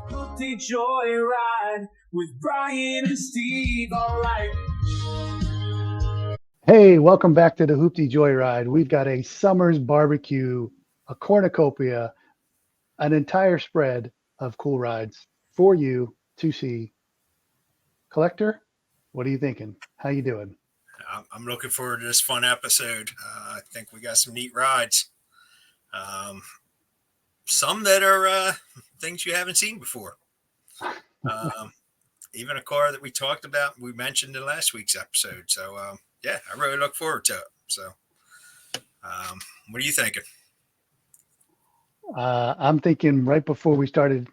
Hooptie Joyride with Brian and Steve. All right. Hey, welcome back to the Hooptie Joyride. We've got a summer's barbecue, a cornucopia, an entire spread of cool rides for you to see. Collector, what are you thinking? How you doing? I'm looking forward to this fun episode. I think we got some neat rides. Some that are things you haven't seen before. Even a car that we talked about, we mentioned in last week's episode. So, yeah, I really look forward to it. So, what are you thinking? I'm thinking right before we started,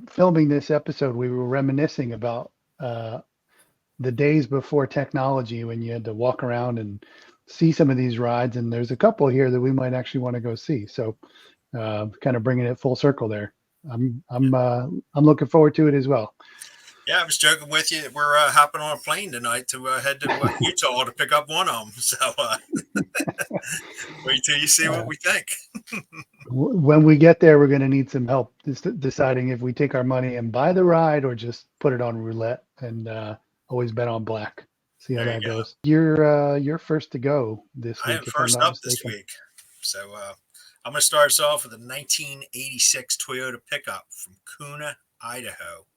filming this episode, we were reminiscing about the days before technology when you had to walk around and see some of these rides. And there's a couple here that we might actually want to go see. So, kind of bringing it full circle there. I'm looking forward to it as well. Yeah, I was joking with you. We're hopping on a plane tonight to head to Utah to pick up one of them. So wait till you see what we think. When we get there, we're going to need some help deciding if we take our money and buy the ride or just put it on roulette and always bet on black. See how that goes. You're first to go this week. I am first up this week. So I'm going to start us off with a 1986 Toyota pickup from Kuna, Idaho.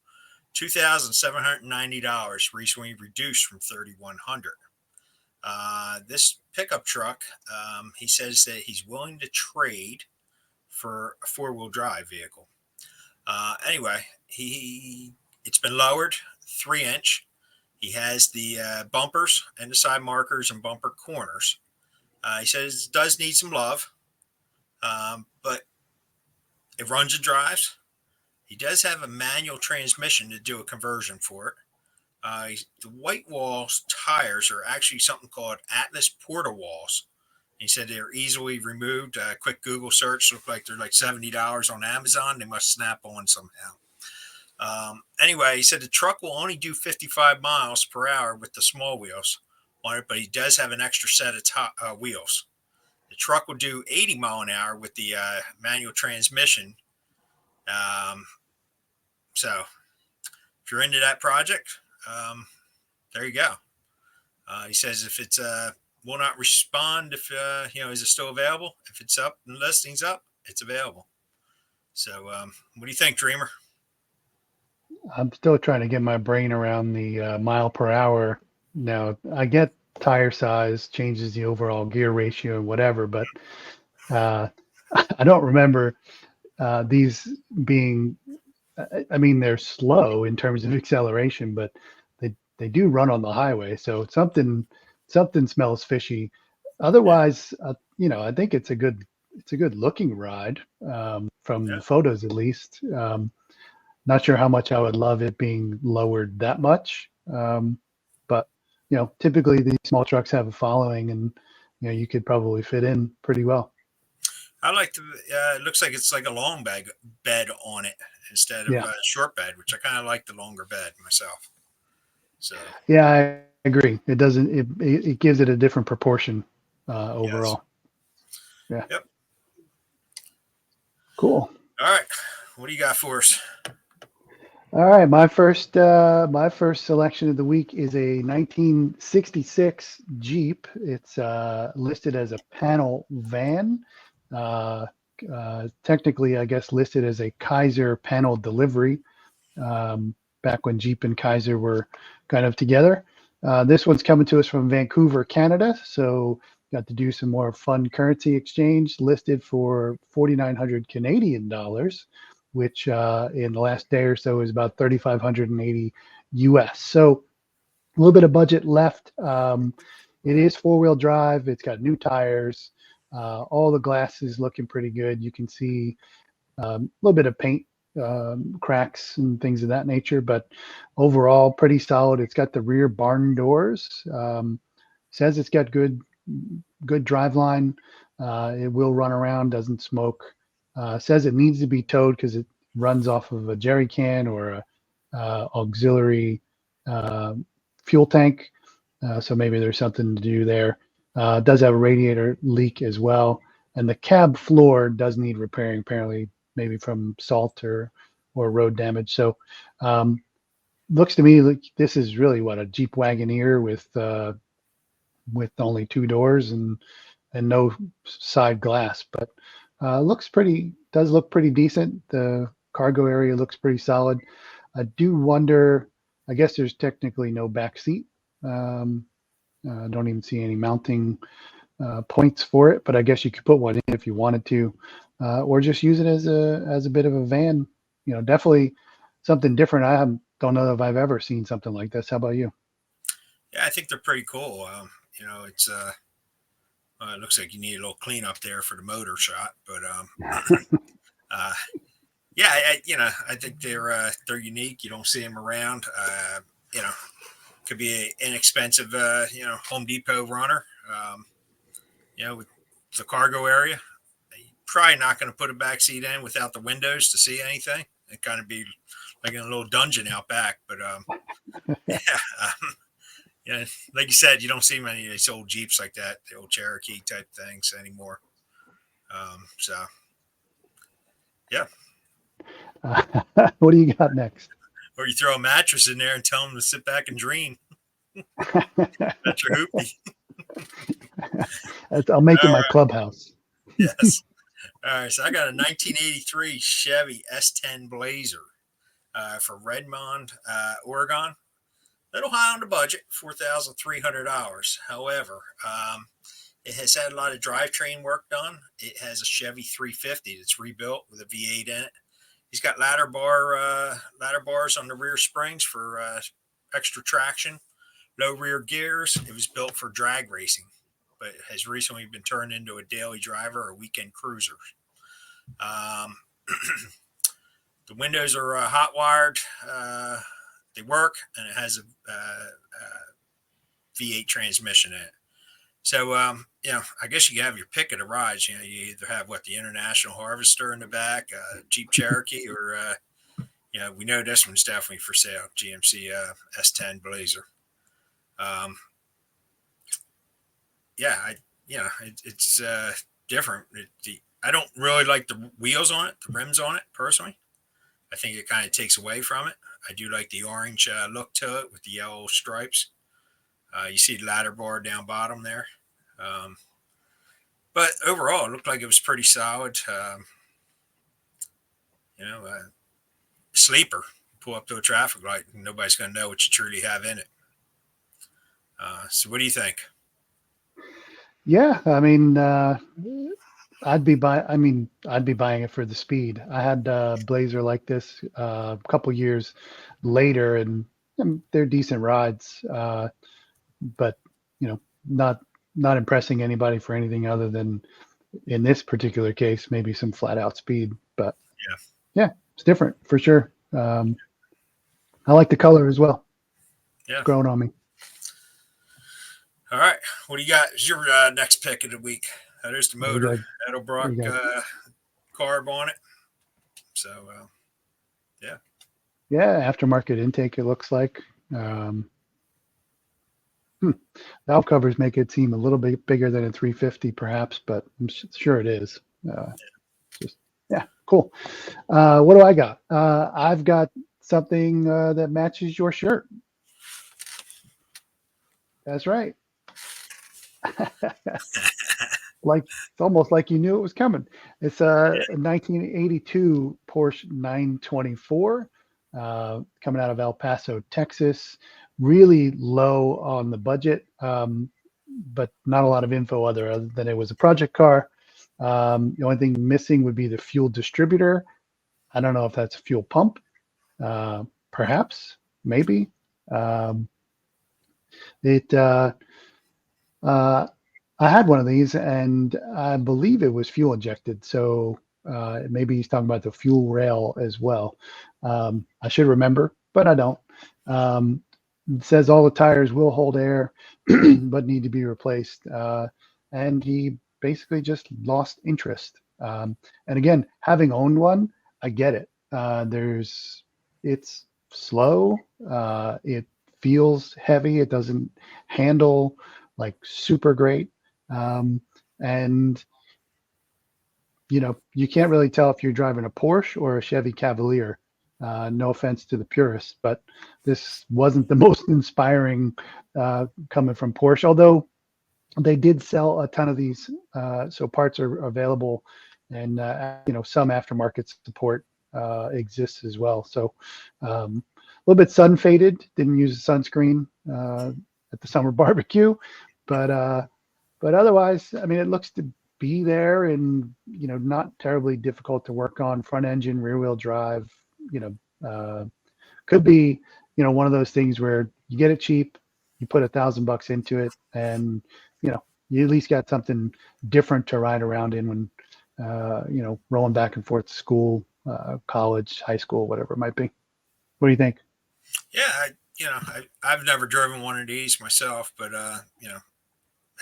$2,790, recently reduced from $3,100. This pickup truck, he says that he's willing to trade for a four-wheel drive vehicle. Anyway, it's been lowered 3-inch. He has the bumpers and the side markers and bumper corners. He says it does need some love, but it runs and drives. He does have a manual transmission to do a conversion for it. The white walls tires are actually something called Atlas Porta walls. He said they're easily removed. Quick Google search looked like they're like $70 on Amazon. They must snap on somehow. Anyway, he said the truck will only do 55 miles per hour with the small wheels on it, but he does have an extra set of wheels. The truck will do 80 mile an hour with the manual transmission. So if you're into that project, there you go. He says if it's will not respond if is it still available? If it's up and the listing's up, it's available. So what do you think, Dreamer? I'm still trying to get my brain around the mile per hour. Now I get tire size changes the overall gear ratio and whatever, but I don't remember these being. I mean, they're slow in terms of acceleration, but they do run on the highway. So something smells fishy. Otherwise, I think it's a good looking ride from the photos at least. Not sure how much I would love it being lowered that much, but typically these small trucks have a following, and you could probably fit in pretty well. I like the. It looks like it's like a long bed on it instead of a short bed, which I kind of like the longer bed myself. So yeah, I agree. It doesn't. It gives it a different proportion overall. Yes. Yeah. Yep. Cool. All right. What do you got for us? All right. My first selection of the week is a 1966 Jeep. It's listed as a panel van. Technically, I guess listed as a Kaiser panel delivery, back when Jeep and Kaiser were kind of together. This one's coming to us from Vancouver, Canada. So got to do some more fun currency exchange, listed for 4,900 Canadian dollars, which in the last day or so is about 3,580 US. So a little bit of budget left. It is four-wheel drive. It's got new tires. All the glass is looking pretty good. You can see a little bit of paint cracks and things of that nature, but overall pretty solid. It's got the rear barn doors. Says it's got good driveline. It will run around, doesn't smoke. Says it needs to be towed because it runs off of a jerry can or a auxiliary fuel tank. So maybe there's something to do there. Does have a radiator leak as well. And the cab floor does need repairing, apparently, maybe from salt or or road damage. So looks to me like this is really what, a Jeep Wagoneer with only two doors and no side glass, but does look pretty decent. The cargo area looks pretty solid. I do wonder, I guess there's technically no back seat. Don't even see any mounting points for it, but I guess you could put one in if you wanted to, or just use it as a bit of a van. Definitely something different. Don't know if I've ever seen something like this. How about you? Yeah, I think they're pretty cool. It's it looks like you need a little cleanup there for the motor shot, but uh, yeah, I think they're unique. You don't see them around. Could be an inexpensive, Home Depot runner. With the cargo area, probably not going to put a back seat in without the windows to see anything. It kind of be like in a little dungeon out back. But yeah, like you said, you don't see many of these old Jeeps like that, the old Cherokee type things anymore. So yeah. What do you got next? Or you throw a mattress in there and tell them to sit back and dream. That's your hoopty. I'll make it my clubhouse. Yes. All right. So I got a 1983 Chevy S10 Blazer for Redmond, Oregon. Little high on the budget, $4,300. However, it has had a lot of drivetrain work done. It has a Chevy 350 that's rebuilt with a V8 in it. He's got ladder bars on the rear springs for extra traction, low rear gears. It was built for drag racing, but it has recently been turned into a daily driver or weekend cruiser. The windows are hot wired. They work, and it has a V8 transmission in it. So, I guess you have your pick of the rides. You either have the International Harvester in the back, Jeep Cherokee, or, we know this one's definitely for sale, GMC S10 Blazer. It's different. I don't really like the wheels on it, the rims on it, personally. I think it kind of takes away from it. I do like the orange look to it with the yellow stripes. You see the ladder bar down bottom there. But overall, it looked like it was pretty solid. Sleeper. Pull up to a traffic light, and nobody's going to know what you truly have in it. So what do you think? Yeah, I mean, I'd be buying it for the speed. I had a Blazer like this a couple years later, and they're decent rides, but not impressing anybody for anything other than, in this particular case, maybe some flat out speed. But yeah, it's different for sure. I like the color as well. Yeah, it's growing on me. All right, what do you got? Is your next pick of the week? There's the motor, Edelbrock carb on it. So, yeah, aftermarket intake. It looks like. Valve covers make it seem a little bit bigger than a 350, perhaps, but I'm sure it is. Cool. What do I got? I've got something that matches your shirt. That's right. It's almost like you knew it was coming. It's a 1982 Porsche 924 coming out of El Paso, Texas. Really low on the budget, but not a lot of info other than it was a project car. The only thing missing would be the fuel distributor. I don't know if that's a fuel pump. Perhaps, maybe. I had one of these, and I believe it was fuel injected. So maybe he's talking about the fuel rail as well. I should remember, but I don't. It says all the tires will hold air, but need to be replaced. And he basically just lost interest. And again, having owned one, I get it. It's slow. It feels heavy. It doesn't handle like super great. And you can't really tell if you're driving a Porsche or a Chevy Cavalier No offense to the purists, but this wasn't the most inspiring coming from Porsche, although they did sell a ton of these. So parts are available, and some aftermarket support exists as well. So a little bit sun faded. Didn't use a sunscreen at the summer barbecue, but otherwise, I mean, it looks to be there, and not terribly difficult to work on. Front engine, rear wheel drive. Could be one of those things where you get it cheap, you put $1,000 into it, and you at least got something different to ride around in when rolling back and forth to school, college, high school, whatever it might be. What do you think? Yeah, I've never driven one of these myself, but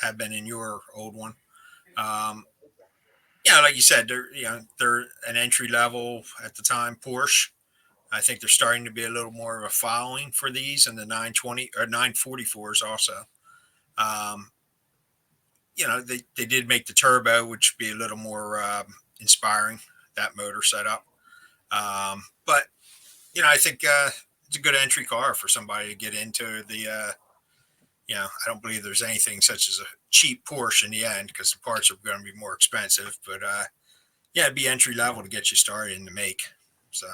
have been in your old one. Like you said, they're an entry level at the time Porsche. I think they're starting to be a little more of a following for these, and the 920 or 944s also. They did make the turbo, which would be a little more inspiring, that motor setup. But I think it's a good entry car for somebody to get into the. I don't believe there's anything such as a cheap Porsche in the end, because the parts are going to be more expensive. But it'd be entry level to get you started in the make. So,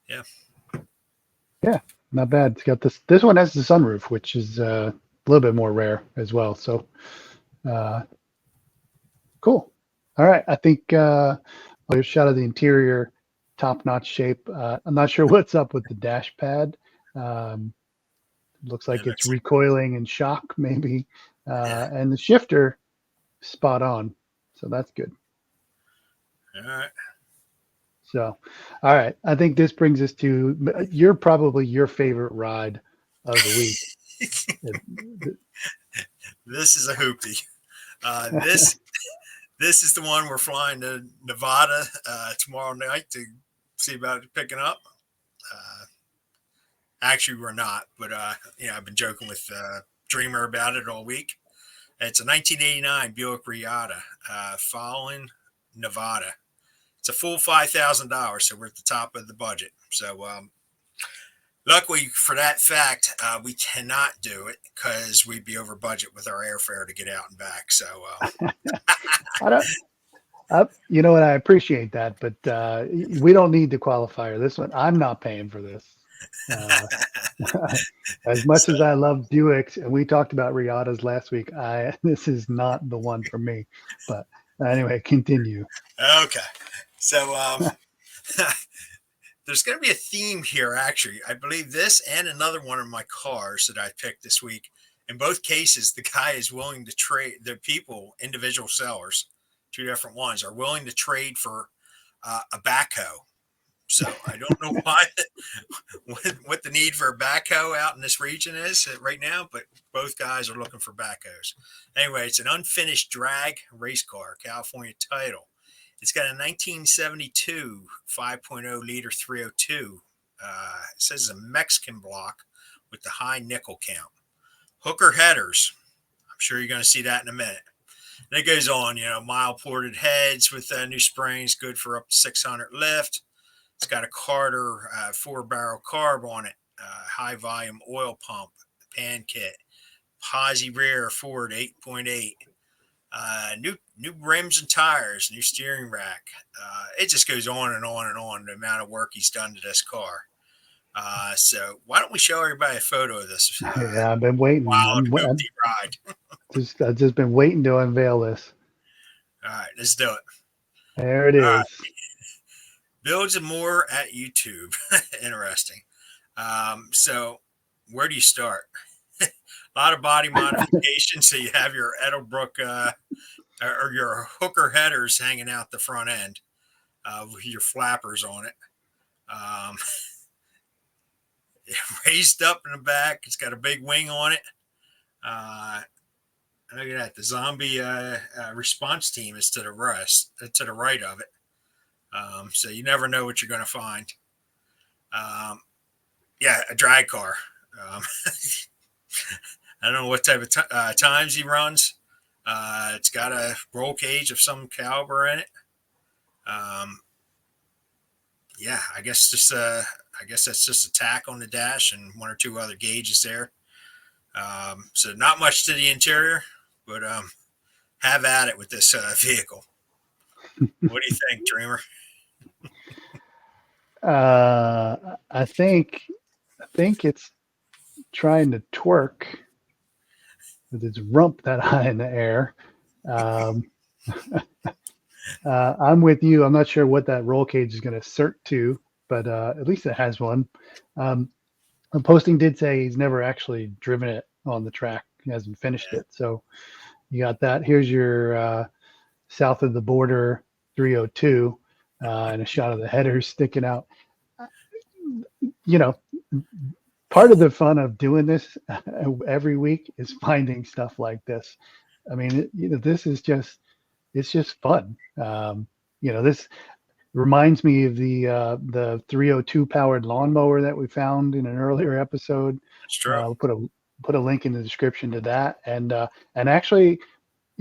yeah. Yeah, not bad. It's got this one has the sunroof, which is a little bit more rare as well. So, cool. All right. I think a shot of the interior, top-notch shape. I'm not sure what's up with the dash pad. Looks like it's recoiling in shock, maybe. And the shifter, spot on. So that's good. All right. So, all right. I think this brings us to probably your favorite ride of the week. This is a hoopty. This is the one we're flying to Nevada tomorrow night to see about picking up. Actually, we're not, but I've been joking with Dreamer about it all week. It's a 1989 Buick Reatta following Nevada. It's a full $5,000, so we're at the top of the budget. So luckily for that fact, we cannot do it because we'd be over budget with our airfare to get out and back. So I appreciate that, but we don't need the qualifier. This one, I'm not paying for this. As much as I love Buicks, and we talked about Riatas last week, this is not the one for me. But anyway, continue. Okay. So there's going to be a theme here, actually. I believe this and another one of my cars that I picked this week. In both cases, the guy is willing to trade. The people, individual sellers, two different ones, are willing to trade for a backhoe. So I don't know what the need for a backhoe out in this region is right now, but both guys are looking for backhoes. Anyway, it's an unfinished drag race car, California title. It's got a 1972 5.0 liter 302. It says it's a Mexican block with the high nickel count. Hooker headers. I'm sure you're going to see that in a minute. And it goes on, mild ported heads with new springs, good for up to 600 lift. It's got a Carter 4-barrel carb on it, high volume oil pump, pan kit, posi rear Ford 8.8, new rims and tires, new steering rack. It just goes on and on and on, the amount of work he's done to this car. So why don't we show everybody a photo of this? Yeah, I've been waiting. Wild hoopty ride. I've just been waiting to unveil this. All right, let's do it. There it is. Right. Builds and more at YouTube. Interesting. So where do you start? A lot of body modification. So you have your Edelbrook or your hooker headers hanging out the front end with your flappers on it. Raised up in the back. It's got a big wing on it. Look at that. The zombie response team is to the right of it. So you never know what you're going to find. A drag car. I don't know what type of times he runs. It's got a roll cage of some caliber in it. yeah, I guess that's just a tack on the dash and one or two other gauges there. So not much to the interior, but have at it with this vehicle. What do you think, Dreamer? I think it's trying to twerk with its rump that high in the air. Um, I'm with you. I'm not sure what that roll cage is going to cert to, but at least it has one. Um, the posting did say he's never actually driven it on the track. He hasn't finished Yeah, it. So you got that. Here's your south of the border 302 and a shot of the headers sticking out. You know, part of the fun of doing this every week is finding stuff like this. I mean, this is just, it's just fun. This reminds me of the 302 powered lawnmower that we found in an earlier episode. that's true. We'll put a link in the description to that. And actually,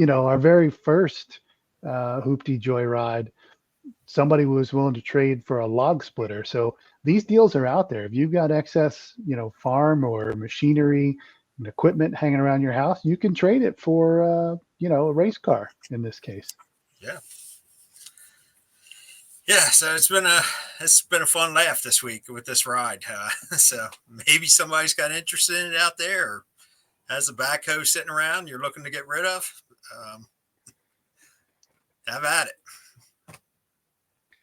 our very first Hooptie Joyride, somebody was willing to trade for a log splitter. So these deals are out there. If you've got excess, farm or machinery and equipment hanging around your house, you can trade it for, a race car in this case. Yeah. Yeah, so it's been a fun laugh this week with this ride. So maybe somebody's got interest in it out there, or has a backhoe sitting around you're looking to get rid of. Um, have at it.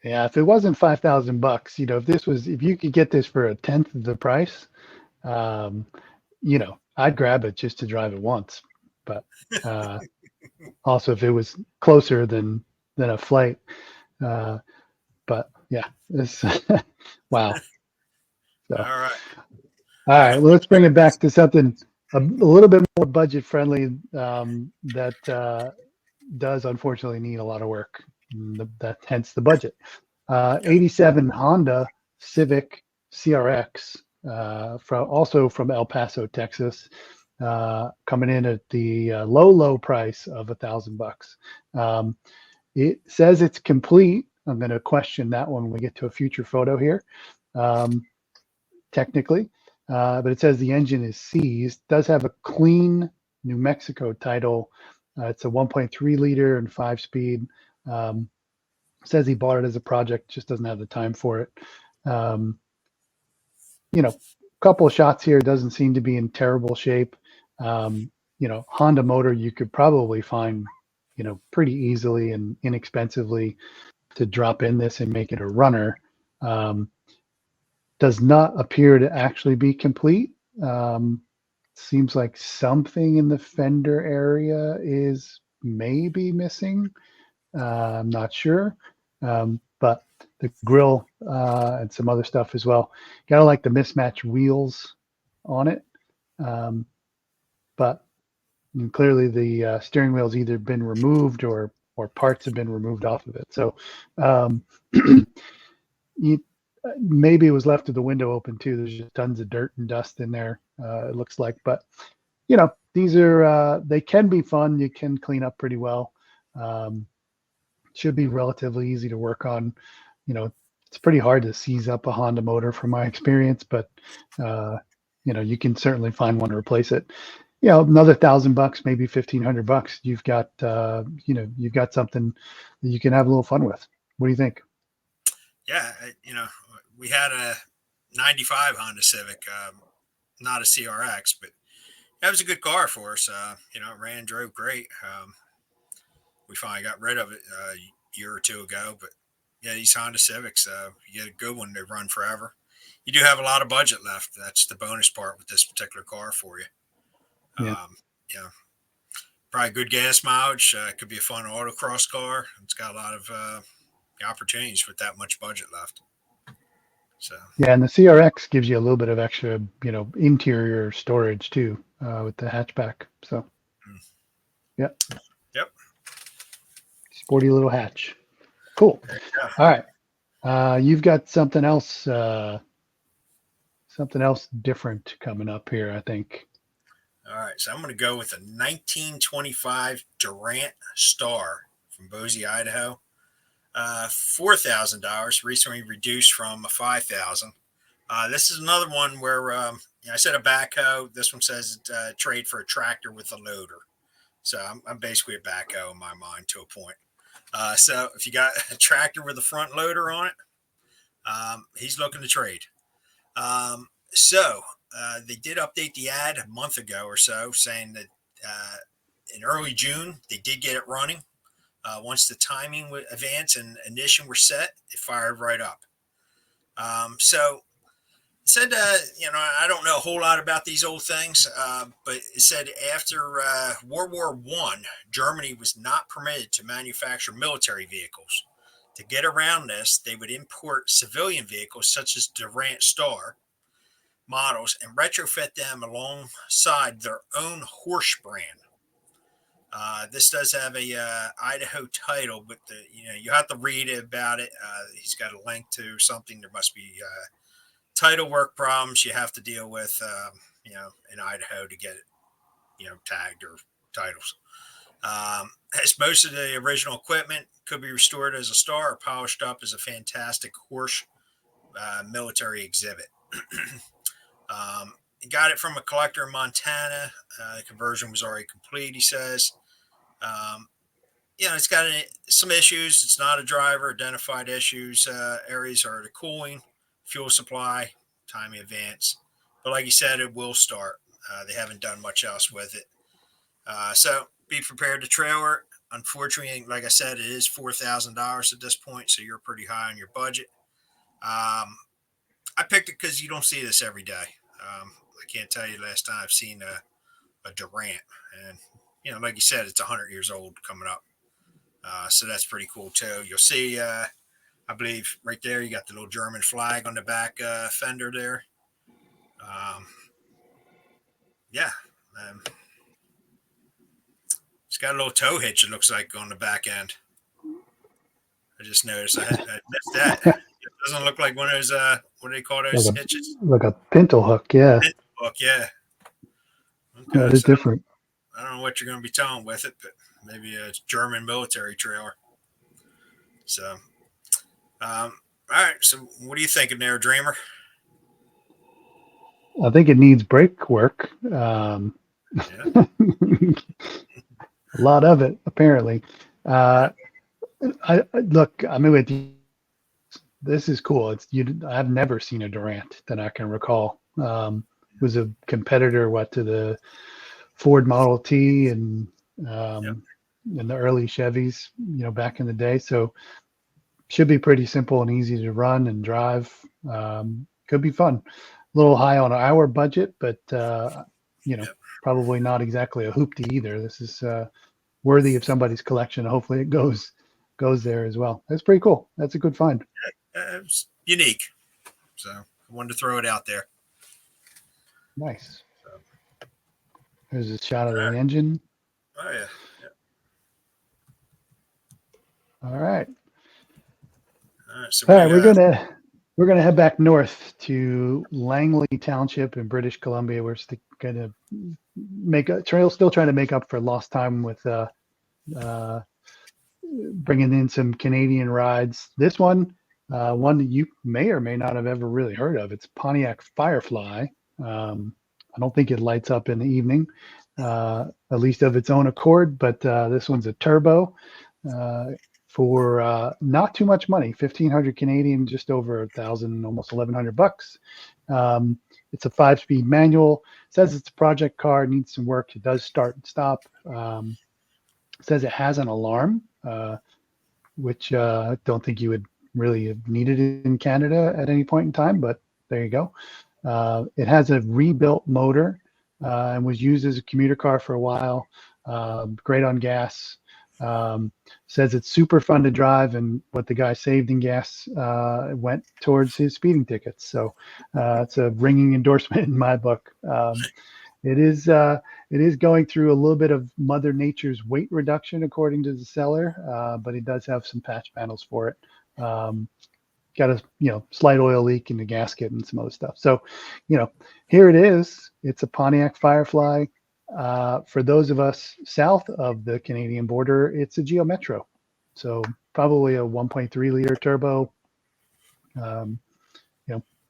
Yeah, if it wasn't $5,000, if you could get this for a tenth of the price, um, I'd grab it just to drive it once. But also, if it was closer than a flight, uh, but yeah, it's wow. So, All right. all right, well, let's bring it back to something a little bit more budget friendly that does unfortunately need a lot of work. That hence the budget. 87 Honda Civic CRX, from El Paso, Texas, coming in at the low price of $1,000. It says it's complete. I'm going to question that when we get to a future photo here, technically, but it says the engine is seized. Does have a clean New Mexico title. It's a 1.3 liter and 5-speed. Says he bought it as a project, just doesn't have the time for it. Um, couple of shots here, doesn't seem to be in terrible shape. Honda motor you could probably find, pretty easily and inexpensively to drop in this and make it a runner. Does not appear to actually be complete. Seems like something in the fender area is maybe missing. I'm not sure. But the grill and some other stuff as well. Gotta like the mismatched wheels on it. But clearly the steering wheel's either been removed or parts have been removed off of it. So you, maybe it was left with the window open too. There's just tons of dirt and dust in there. It looks like, but these are they can be fun. You can clean up pretty well. Should be relatively easy to work on. It's pretty hard to seize up a Honda motor from my experience, but you can certainly find one to replace it. Another $1,000, maybe $1,500. You've got you've got something that you can have a little fun with. What do you think? Yeah, we had a 95 Honda Civic, not a CRX, but that was a good car for us. It ran, drove great. We finally got rid of it a year or two ago, but yeah, these Honda Civics, you get a good one, they run forever. You do have a lot of budget left. That's the bonus part with this particular car for you. Yeah. Yeah, probably good gas mileage. It could be a fun autocross car. It's got a lot of opportunities with that much budget left. So Yeah, and the CRX gives you a little bit of extra, interior storage too, with the hatchback. So, yeah. Yep. Sporty little hatch. Cool. All right. You've got something else different coming up here, I think. All right, so I'm going to go with a 1925 Durant Star from Boise, Idaho. $4,000, recently reduced from $5,000. This is another one where I said a backhoe. This one says trade for a tractor with a loader. So I'm basically a backhoe in my mind to a point. So if you got a tractor with a front loader on it, he's looking to trade. They did update the ad a month ago or so, saying that in early June they did get it running. Once the timing advance and ignition were set, it fired right up. It said, I don't know a whole lot about these old things, but it said after World War I, Germany was not permitted to manufacture military vehicles. To get around this, they would import civilian vehicles such as Durant Star models and retrofit them alongside their own Horse brand. This does have a Idaho title, but you have to read about it. He's got a link to something. There must be title work problems you have to deal with, in Idaho to get it, tagged or titles. As most of the original equipment could be restored as a Star or polished up as a fantastic Horse military exhibit. He got it from a collector in Montana. The conversion was already complete, he says. It's got some issues. It's not a driver. Identified issues areas are the cooling, fuel supply, time in advance. But like you said, it will start. They haven't done much else with it. So be prepared to trailer it. Unfortunately, like I said, it is $4,000 at this point, so you're pretty high on your budget. I picked it because you don't see this every day. I can't tell you the last time I've seen a Durant. And, like you said, it's 100 years old coming up. So that's pretty cool, too. You'll see, I believe, right there, you got the little German flag on the back fender there. It's got a little tow hitch, it looks like, on the back end. I just noticed I missed that. It doesn't look like one of those, what do they call those hitches? Like a pintle hook, yeah. Pintle hook, yeah. Okay, that is different. I don't know what you're going to be towing with it, but maybe a German military trailer. So, all right. So, what are you thinking there, Dreamer? I think it needs brake work. A lot of it, apparently. Look, I mean, with you, this is cool. I've never seen a Durant that I can recall. Was a competitor, to the Ford Model T and in the early Chevys, back in the day. So should be pretty simple and easy to run and drive. Could be fun. A little high on our budget, but probably not exactly a hoopty either. This is worthy of somebody's collection. Hopefully it goes there as well. That's pretty cool. That's a good find. It's unique. So I wanted to throw it out there. Nice. There's a shot of the engine. Oh yeah. All right. So all right, we're gonna head back north to Langley Township in British Columbia. We're gonna still trying to make up for lost time with bringing in some Canadian rides. This one that you may or may not have ever really heard of. It's Pontiac Firefly. I don't think it lights up in the evening, at least of its own accord, but this one's a turbo for not too much money, 1,500 Canadian, just over 1,000, almost 1,100 bucks. It's a 5-speed manual. It says it's a project car, needs some work. It does start and stop. It says it has an alarm, which I don't think you would really have needed in Canada at any point in time, but there you go. It has a rebuilt motor and was used as a commuter car for a while. Great on gas. Says it's super fun to drive, and what the guy saved in gas went towards his speeding tickets. So it's a ringing endorsement in my book. It is going through a little bit of Mother Nature's weight reduction, according to the seller, but it does have some patch panels for it. Got a slight oil leak in the gasket and some other stuff. So, here it is. It's a Pontiac Firefly. For those of us south of the Canadian border, it's a Geo Metro. So probably a 1.3 liter turbo.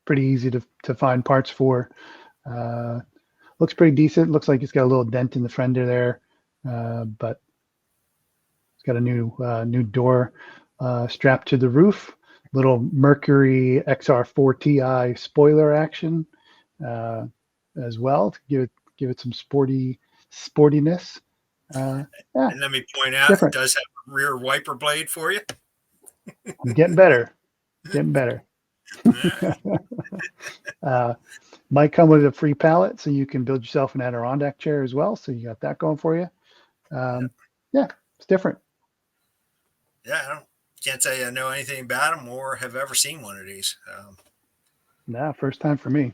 Pretty easy to find parts for. Looks pretty decent. Looks like it's got a little dent in the fender there, but it's got a new door strapped to the roof. Little Mercury XR4 Ti spoiler action as well to give it some sportiness. Yeah, And let me point out, different. it does have a rear wiper blade for you. I'm getting better. Might come with a free pallet, so you can build yourself an Adirondack chair as well. So you got that going for you. Yeah, it's different. Yeah, can't say I know anything about them or have ever seen one of these. Nah, first time for me.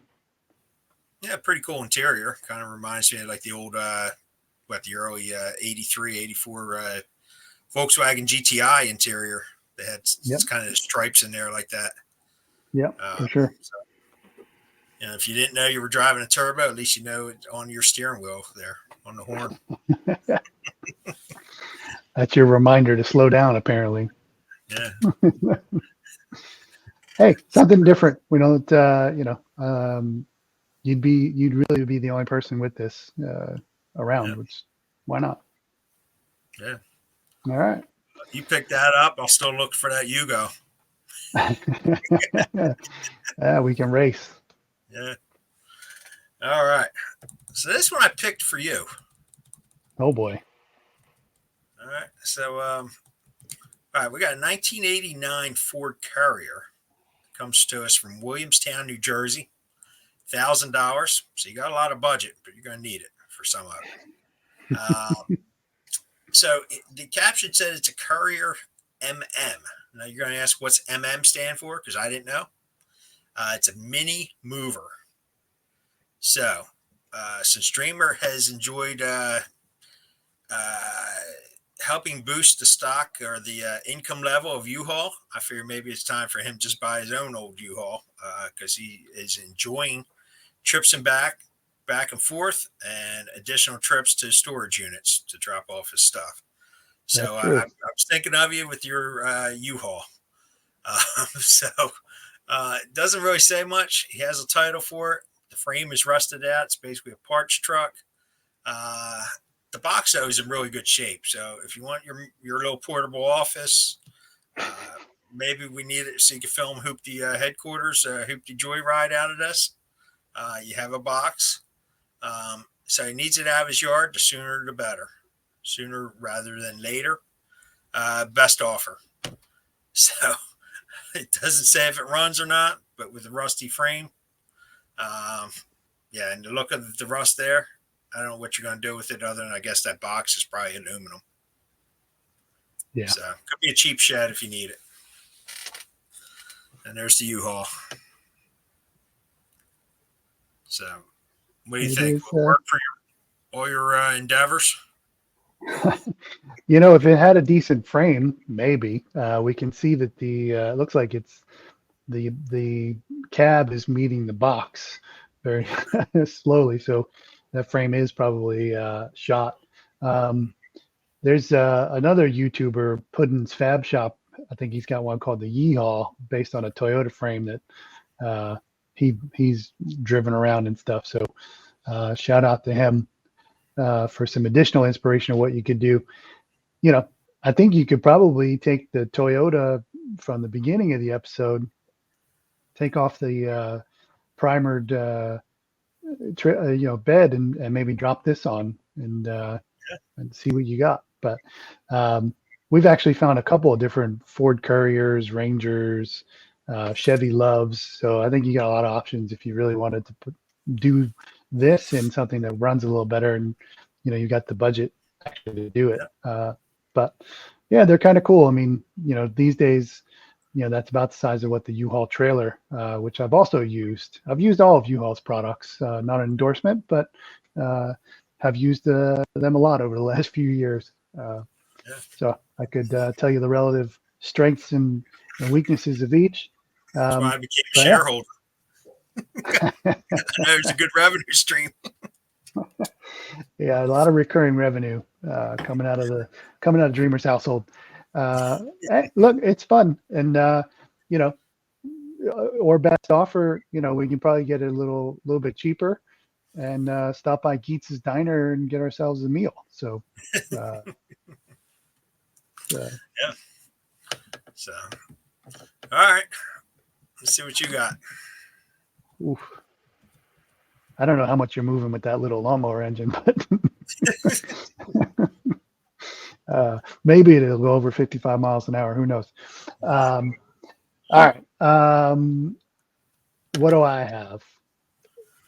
Yeah, pretty cool interior. Kind of reminds me of like the old, the early 83, 84 Volkswagen GTI interior. They had kind of stripes in there like that. Yeah, for sure. So, if you didn't know you were driving a turbo, at least you know it on your steering wheel there on the horn. That's your reminder to slow down, apparently. Yeah. Hey, something different. We don't, you'd really be the only person with this around, which why not? Yeah. All right. You pick that up, I'll still look for that Yugo. Yeah, we can race. Yeah. All right. So this one I picked for you. Oh boy. All right. So, all right, we got a 1989 Ford Courier. Comes to us from Williamstown, New Jersey. $1,000. So you got a lot of budget, but you're going to need it for some of it. So the caption said it's a Courier MM. Now you're going to ask what's MM stand for, because I didn't know. It's a mini mover. So since Dreamer has enjoyed helping boost the stock or the income level of U-Haul, I figure maybe it's time for him to just buy his own old U-Haul because he is enjoying trips and back and forth and additional trips to storage units to drop off his stuff. So I was thinking of you with your U-Haul. It doesn't really say much. He has a title for it. The frame is rusted out. It's basically a parts truck. The box, though, is in really good shape. So if you want your little portable office, maybe we need it so you can film Hooptie headquarters, Hooptie Joyride out of this. You have a box. So he needs it out of his yard. The sooner the better. Sooner rather than later. Best offer. So it doesn't say if it runs or not, but with a rusty frame. And the look of the rust there, I don't know what you're going to do with it other than I guess that box is probably aluminum. Yeah. So could be a cheap shed if you need it. And there's the U-Haul. So what do you think? Will it work for all your endeavors? If it had a decent frame, maybe. We can see that it looks like it's the cab is meeting the box very slowly. So that frame is probably shot. There's another YouTuber, Puddin's Fab Shop. I think he's got one called the Yeehaw, based on a Toyota frame that he's driven around and stuff. So shout out to him for some additional inspiration of what you could do. I think you could probably take the Toyota from the beginning of the episode, take off the primered bed and maybe drop this on and see what you got. But we've actually found a couple of different Ford Couriers, Rangers, Chevy Loves. So I think you got a lot of options if you really wanted to do this in something that runs a little better, and you got the budget actually to do it. But yeah, they're kind of cool. I mean, these days, that's about the size of what the U-Haul trailer, which I've also used. I've used all of U-Haul's products, not an endorsement, but have used them a lot over the last few years. So I could tell you the relative strengths and weaknesses of each. That's why I became a shareholder. I know it's a good revenue stream. Yeah, a lot of recurring revenue coming out of Dreamer's household. Look, it's fun, and you know, or best offer, we can probably get it a little bit cheaper, and stop by Geetz's Diner and get ourselves a meal. So, uh, Yeah. So, all right. Let's see what you got. oof. I don't know how much you're moving with that little lawnmower engine, but maybe it'll go over 55 miles an hour. Who knows? All right. What do I have?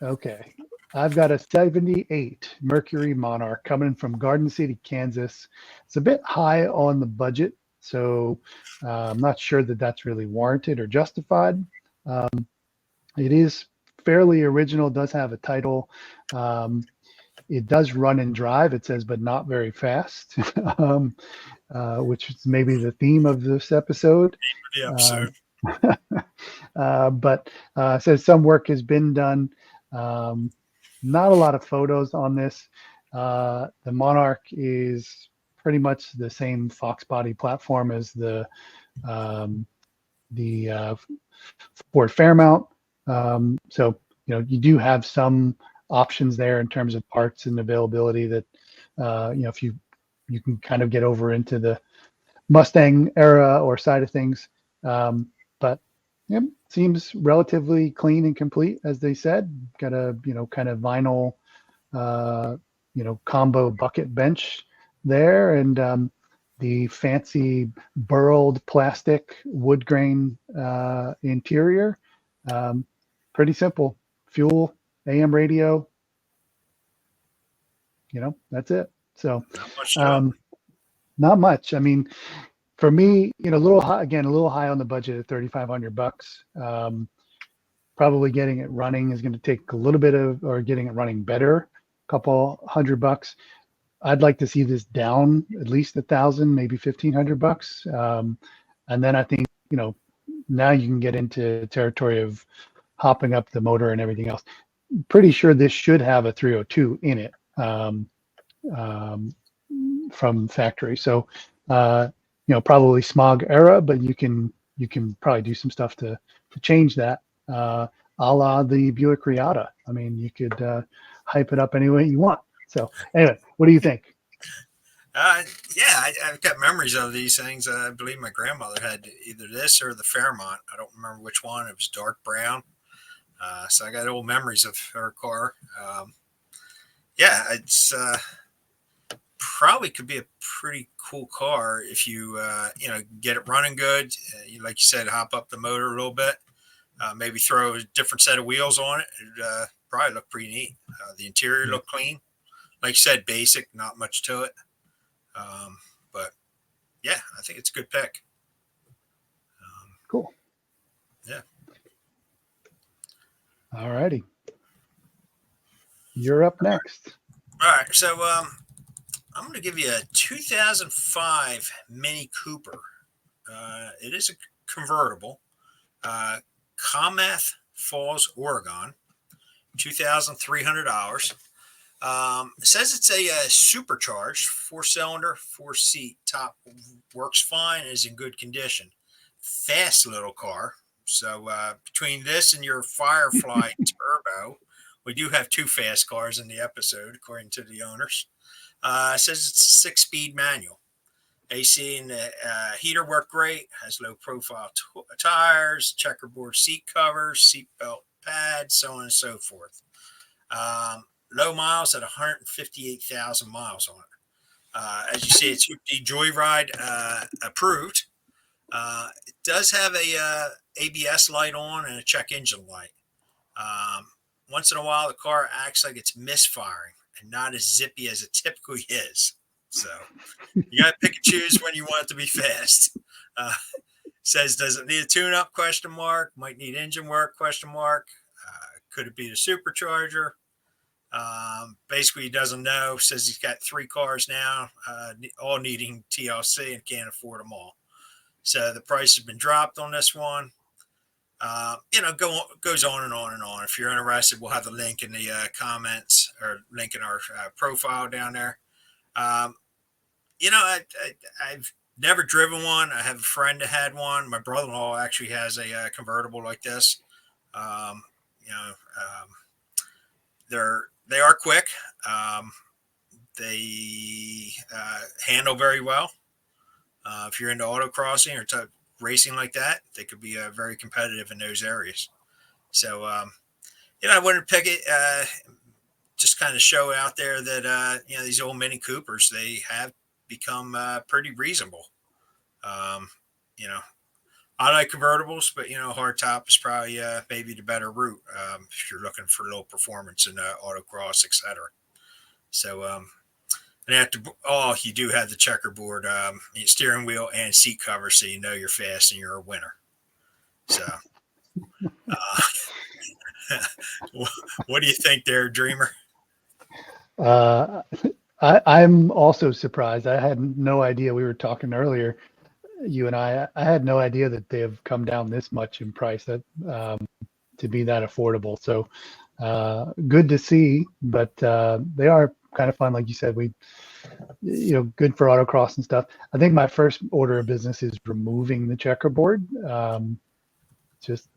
Okay. I've got a 78 Mercury Monarch coming from Garden City, Kansas. It's a bit high on the budget, so I'm not sure that that's really warranted or justified. It is fairly original, does have a title. It does run and drive, it says, but not very fast, which is maybe the theme of this episode. The episode. But says some work has been done. Not a lot of photos on this. The Monarch is pretty much the same Fox body platform as the Ford Fairmount. So you do have some options there in terms of parts and availability that if you can kind of get over into the Mustang era or side of things. But yeah, seems relatively clean and complete, as they said. Got a kind of vinyl combo bucket bench there, and the fancy burled plastic wood grain interior. Pretty simple. Fuel, AM radio. That's it. So not much. I mean, for me, a little high, again, a little high on the budget at $3,500. Probably getting it running is going to take a little bit or getting it running better, a couple $100. I'd like to see this down at least $1,000, maybe $1,500. And then I think, now you can get into territory of hopping up the motor and everything else. Pretty sure this should have a 302 in it from factory. So, probably smog era, but you can probably do some stuff to change that, a la the Buick Reatta. I mean, you could hype it up any way you want. So anyway, what do you think? Yeah, I've got memories of these things. I believe my grandmother had either this or the Fairmont. I don't remember which one. It was dark brown. So I got old memories of her car. Yeah, it's probably could be a pretty cool car if you get it running good. Like you said, hop up the motor a little bit. Maybe throw a different set of wheels on it. It'd probably look pretty neat. The interior looked clean. Like you said, basic, not much to it. But yeah, I think it's a good pick. Cool. Yeah. All righty. You're up next. All right. So I'm going to give you a 2005 Mini Cooper. It is a convertible. Klamath Falls, Oregon, $2,300. It says it's a supercharged 4-cylinder, 4-seat top, works fine, is in good condition. Fast little car. So between this and your Firefly Turbo, we do have two fast cars in the episode, according to the owners. It says it's a 6-speed manual. AC and the heater work great. Has low profile tires, checkerboard seat covers, seat belt pads, so on and so forth. Low miles at 158,000 miles on it. As you see, it's Hooptie Joyride approved. It does have a ABS light on and a check engine light. Once in a while, the car acts like it's misfiring and not as zippy as it typically is. So you got to pick and choose when you want it to be fast. Says, does it need a tune-up? ? Might need engine work? ? Could it be the supercharger? Basically, he doesn't know. Says he's got 3 cars now, all needing TLC and can't afford them all. So the price has been dropped on this one. Goes on and on and on. If you're interested, we'll have the link in the comments or link in our profile down there. I've Never driven one. I have a friend that had one. My brother-in-law actually has a convertible like this. Um, you know, they are quick. Um, they handle very well. If you're into autocrossing or type racing like that, they could be very competitive in those areas. So, I wanted to pick it, just kind of show out there that, these old Mini Coopers, they have become pretty reasonable. Um, you know, I like convertibles, but, hardtop is probably maybe the better route if you're looking for low performance in autocross, etc. So, and you do have the checkerboard steering wheel and seat cover, so you know you're fast and you're a winner. So, what do you think there, Dreamer? I'm also surprised. I had no idea. We were talking earlier, you and I had no idea that they have come down this much in price, that to be that affordable. So good to see, but they are kind of fun. Like you said, good for autocross and stuff. I think my first order of business is removing the checkerboard. Just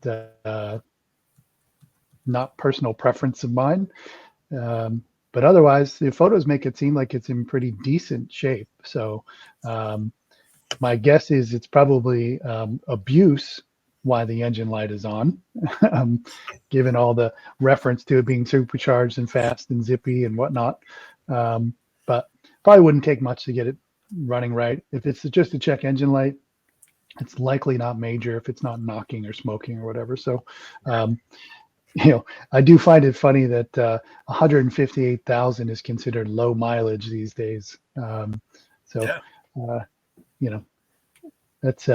not personal preference of mine. But otherwise, the photos make it seem like it's in pretty decent shape. So my guess is it's probably abuse why the engine light is on, given all the reference to it being supercharged and fast and zippy and whatnot. But probably wouldn't take much to get it running right. If it's just a check engine light, it's likely not major if it's not knocking or smoking or whatever. So, I do find it funny that 158,000 is considered low mileage these days. That's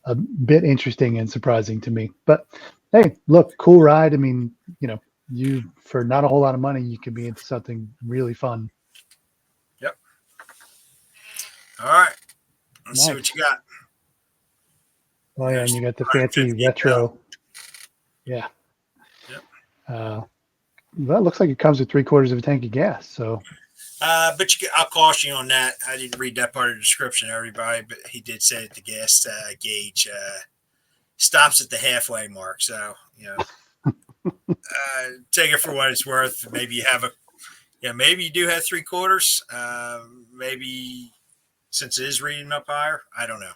a bit interesting and surprising to me. But hey, look, cool ride. I mean, you for not a whole lot of money, you could be into something really fun. Yep. All right. Let's Nice. see what you got. Oh yeah, and you got the fancy retro. Yeah. Yep. Well, it looks like it comes with 3/4 of a tank of gas. So. But I'll caution you on that. I didn't read that part of the description, everybody, but he did say that the gas gauge stops at the halfway mark. So, take it for what it's worth. Maybe you have maybe you do have 3/4. Maybe since it is reading up higher, I don't know.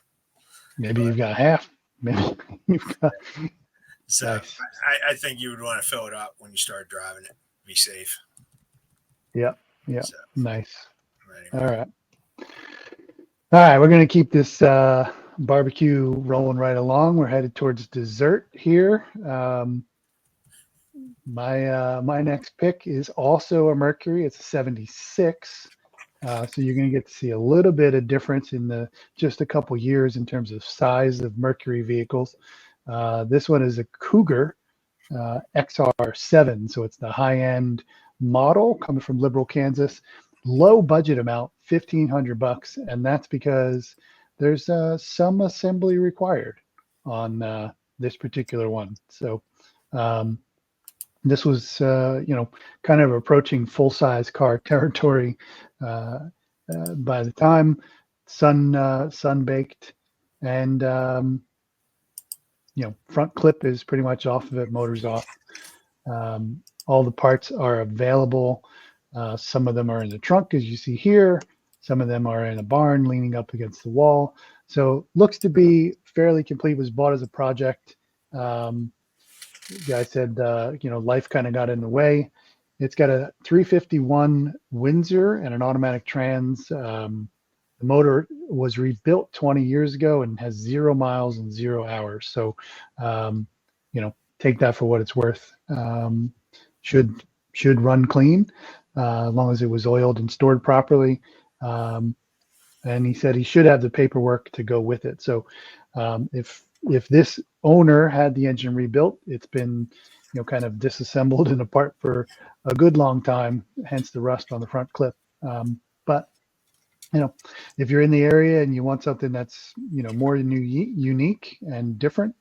Maybe you've got half. Maybe you've got. So nice. I think you would want to fill it up when you start driving it. Be safe. Yep. Yeah. So, nice. Anyway. All right. We're going to keep this barbecue rolling right along. We're headed towards dessert here. My next pick is also a Mercury. It's a 76. So you're going to get to see a little bit of difference in just a couple years in terms of size of Mercury vehicles. This one is a Cougar XR7. So it's the high-end model coming from Liberal, Kansas. Low budget amount, $1,500, and that's because there's some assembly required on this particular one. So this was kind of approaching full-size car territory by the time. Sun baked, and front clip is pretty much off of it, motor's off. All the parts are available. Some of them are in the trunk, as you see here. Some of them are in a barn leaning up against the wall. So looks to be fairly complete. Was bought as a project. Guy said, life kind of got in the way. It's got a 351 Windsor and an automatic trans. The motor was rebuilt 20 years ago and has 0 miles and 0 hours. So, take that for what it's worth. Should run clean as long as it was oiled and stored properly. And he said he should have the paperwork to go with it. So if this owner had the engine rebuilt, it's been kind of disassembled and apart for a good long time, hence the rust on the front clip. But if you're in the area and you want something that's more unique and different,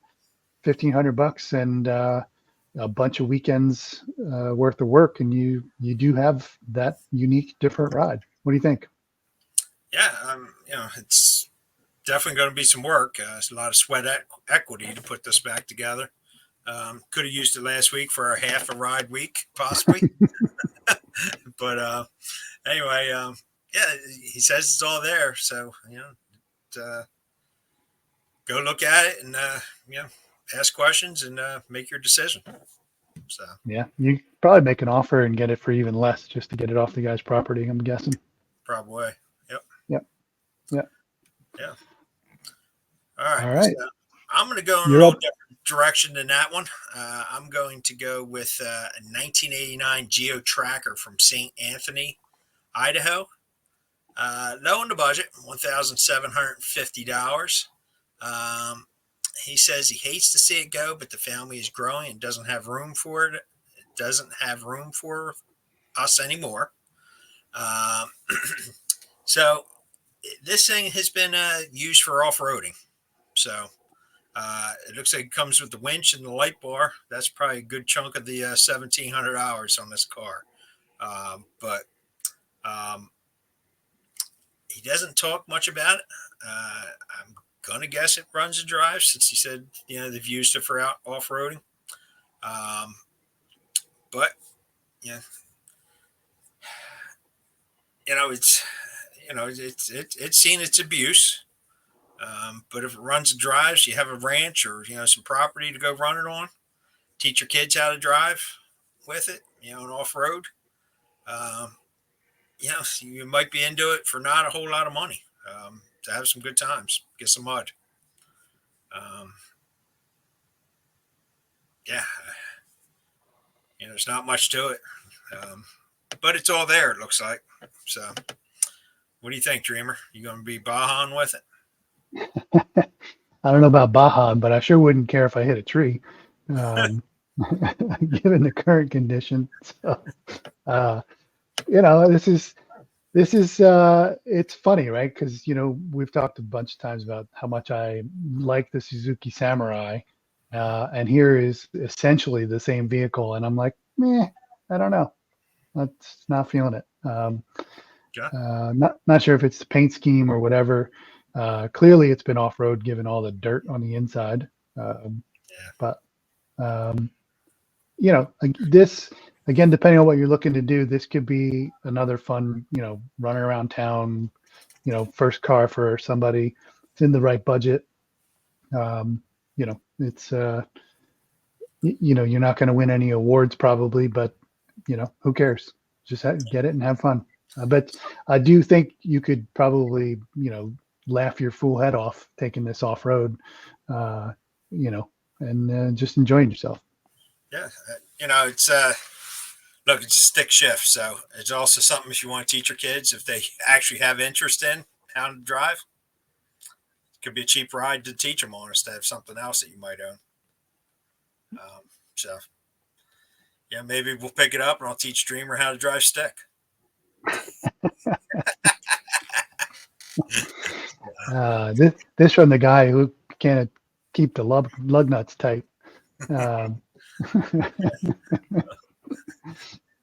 $1,500 and a bunch of weekends worth of work, and you do have that unique, different ride. What do you think? Yeah, it's definitely going to be some work. It's a lot of sweat equity to put this back together. Could have used it last week for a half a ride week, possibly. But anyway, yeah, he says it's all there. So, go look at it and, ask questions and make your decision. So, yeah, you could probably make an offer and get it for even less just to get it off the guy's property, I'm guessing. probably. Yep. Yep. Yep. Yeah. All right. All right. So I'm going to go in a You're little up. different direction than that one. I'm going to go with a 1989 Geo Tracker from St. Anthony, Idaho. Low in the budget, $1,750. He says he hates to see it go, but the family is growing and doesn't have room for it. It doesn't have room for us anymore. So this thing has been used for off-roading. So it looks like it comes with the winch and the light bar. That's probably a good chunk of the $1,700 on this car. But he doesn't talk much about it. I'm going to guess it runs and drives since he said, they've used it for off-roading. But, it's seen its abuse. But if it runs and drives, you have a ranch or, some property to go run it on, teach your kids how to drive with it, and off-road. You might be into it for not a whole lot of money, to have some good times, get some mud. Yeah. There's not much to it. But it's all there, it looks like. So what do you think, Dreamer? You going to be Bajan with it? I don't know about Bajan, but I sure wouldn't care if I hit a tree, given the current condition. So, this is it's funny, right? Because we've talked a bunch of times about how much I like the Suzuki Samurai, and here is essentially the same vehicle, and I'm like, I don't know, that's not feeling it. Not sure if it's the paint scheme or whatever. Clearly, it's been off road, given all the dirt on the inside. But this. Again, depending on what you're looking to do, this could be another fun, running around town, first car for somebody. It's in the right budget. It's, you're not going to win any awards probably, but, who cares? Just get it and have fun. But I do think you could probably, laugh your fool head off taking this off road, and just enjoying yourself. Yeah. It's, look, it's a stick shift, so it's also something if you want to teach your kids, if they actually have interest in how to drive, it could be a cheap ride to teach them on instead of something else that you might own. So, maybe we'll pick it up and I'll teach Dreamer how to drive stick. This from the guy who can't keep the lug nuts tight.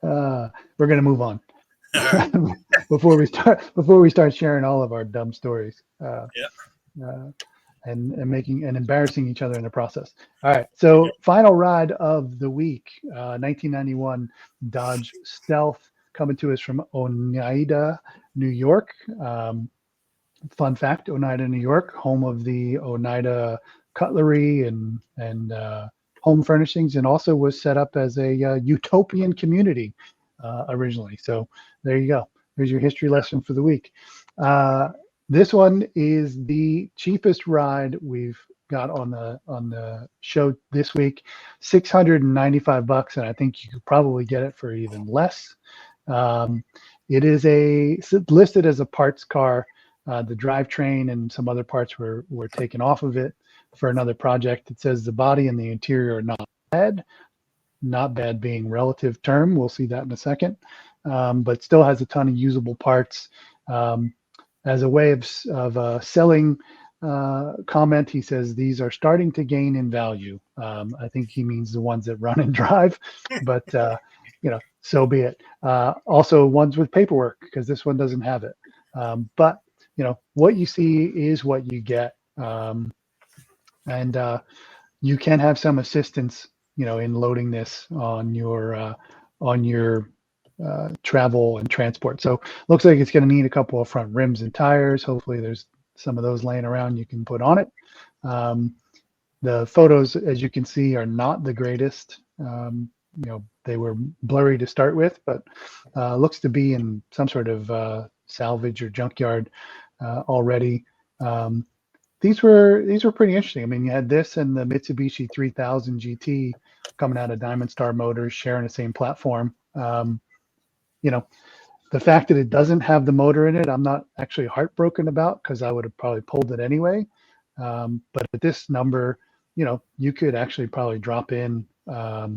We're gonna move on before we start sharing all of our dumb stories. And making and embarrassing each other in the process. All right, so final ride of the week, 1991 Dodge Stealth, coming to us from Oneida, New York. Fun fact: Oneida, New York, home of the Oneida cutlery and home furnishings, and also was set up as a utopian community originally. So there you go. There's your history lesson for the week. This one is the cheapest ride we've got on the show this week, $695, and I think you could probably get it for even less. It is listed as a parts car. The drivetrain and some other parts were taken off of it for another project. It says the body and the interior are not bad. Not bad being relative term. We'll see that in a second. But still has a ton of usable parts. As a way of selling comment, he says these are starting to gain in value. I think he means the ones that run and drive, but so be it. Also ones with paperwork, because this one doesn't have it. But what you see is what you get. And you can have some assistance, in loading this on your travel and transport. So looks like it's going to need a couple of front rims and tires. Hopefully there's some of those laying around you can put on it. The photos, as you can see, are not the greatest. They were blurry to start with, but looks to be in some sort of salvage or junkyard already. These were pretty interesting. I mean, you had this and the Mitsubishi 3000 GT coming out of Diamond Star Motors, sharing the same platform. The fact that it doesn't have the motor in it, I'm not actually heartbroken about, because I would have probably pulled it anyway. But at this number, you could actually probably drop in a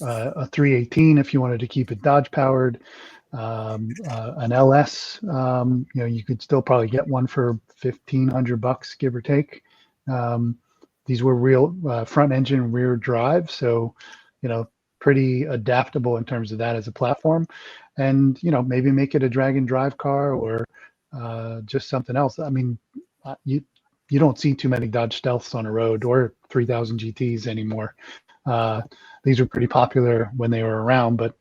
318 if you wanted to keep it Dodge powered. An LS, you could still probably get one for $1,500, give or take. These were real front engine, rear drive, so pretty adaptable in terms of that as a platform. And maybe make it a drag and drive car, or just something else. I mean, you don't see too many Dodge Stealths on a road, or 3000 GTs anymore. These were pretty popular when they were around, but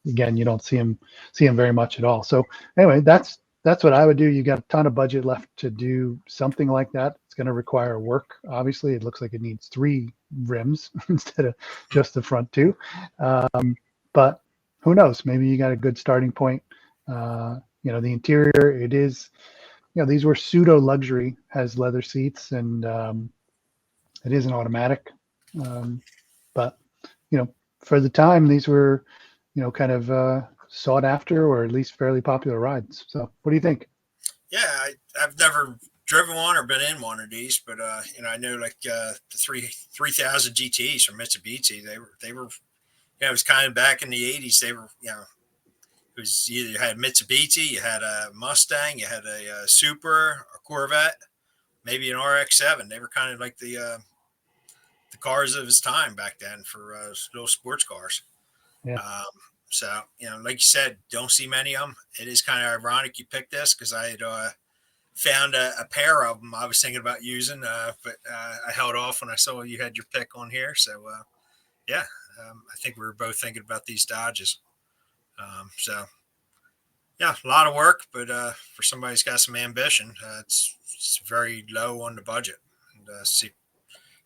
again, you don't see them very much at all. So anyway, that's what I would do. You got a ton of budget left to do something like that. It's going to require work. Obviously, it looks like it needs 3 rims instead of just the front 2. But who knows? Maybe you got a good starting point. The interior, it is, these were pseudo luxury, has leather seats, and it is an automatic. But for the time, these were kind of sought after, or at least fairly popular rides. So what do you think? Yeah, I've never driven one or been in one of these, but I know like the 3000 GTs from Mitsubishi, they were it was kind of back in the 80s. They were, it was either you had Mitsubishi, you had a Mustang, you had a Super, a Corvette, maybe an RX-7. They were kind of like the cars of his time back then for little sports cars. Yeah. So, like you said, don't see many of them. It is kind of ironic you picked this, because I had found a pair of them I was thinking about using, but I held off when I saw you had your pick on here. So, yeah, I think we were both thinking about these Dodges. So, yeah, a lot of work, but for somebody who's got some ambition, it's very low on the budget. And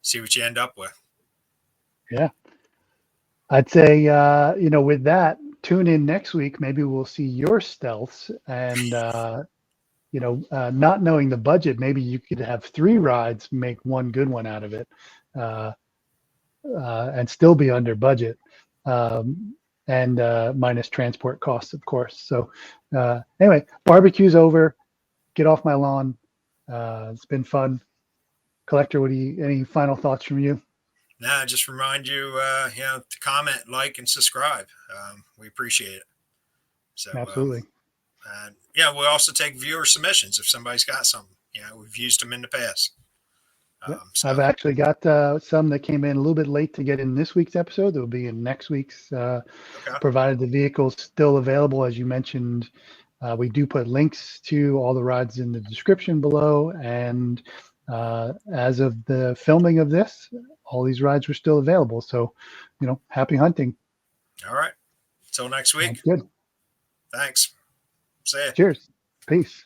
see what you end up with. Yeah. I'd say, with that, tune in next week. Maybe we'll see your Stealths, and, not knowing the budget, maybe you could have 3 rides, make one good one out of it, and still be under budget, and minus transport costs, of course. So anyway, barbecue's over. Get off my lawn. It's been fun. Collector, any final thoughts from you? Nah, just remind you, to comment, like, and subscribe. We appreciate it. So Absolutely. we also take viewer submissions if somebody's got something. We've used them in the past. So I've actually got some that came in a little bit late to get in this week's episode. They'll be in next week's, provided the vehicle's still available. As you mentioned, we do put links to all the rides in the description below. And as of the filming of this, all these rides were still available. So, happy hunting. All right. Until next week. Sounds good. Thanks. See ya. Cheers. Peace.